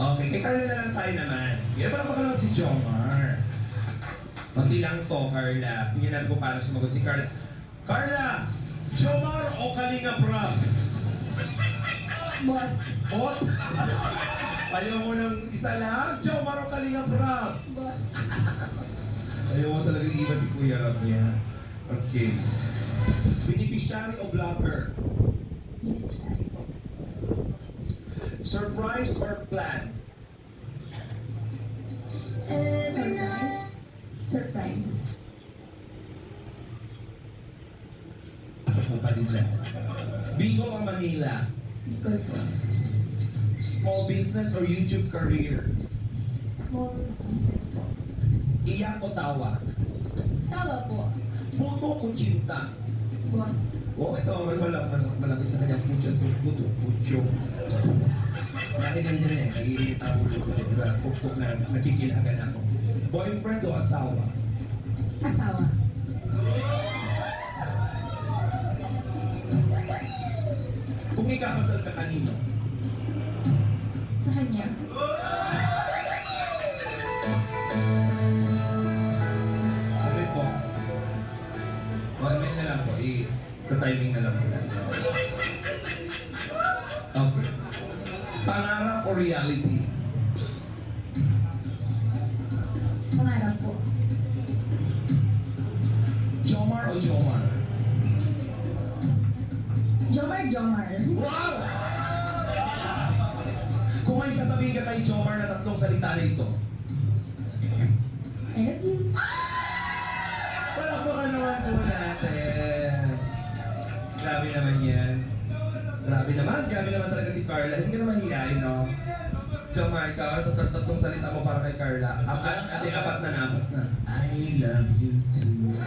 Okay, kay Carla na lang tayo naman. Sige, parang baka naman si Jomar. Pati lang to, Carla. Tingnan natin kung paano sumagot si Carla. Carla! Jomar o Kalinga Prab? Bot. Bot? Ayaw mo ng isa lang? Jomar o Kalinga Prab? Bot. Ayaw mo talaga iba si Kuya Rob niya. Okay. Beneficiary o blogger? Surprise or plan? Surprise. Surprise. Ako pa din dyan. Bigo o Manila? Bicol po. Small business or YouTube career? Small business po. Iyak o tawa? Tawa po. Puto o chinta? Bot. Oo, ito malapit sa kanyang puto. Dahil ganyan eh, nagiging tao ko din, diba? Pukpuk na nakikilagan ako. Boyfriend o asawa? Asawa. Kung ikakasal ka kanino? Sa kanya. Sabi po. 1 minute na lang po, i-timing na lang po. Okay. Pangarap o reality? Pangarap po. Jomar o Jomar? Jomar. Wow! Kung may sasabihin ka kay Jomar na 3 salita rito, I love you. palakpakan naman po natin. Grabe naman yan. Grabe naman talaga si Carla. Hindi ka naman hiyain, no? Jomar, ikaw, ano 3 salita mo para kay Carla? Apat na. I love you too.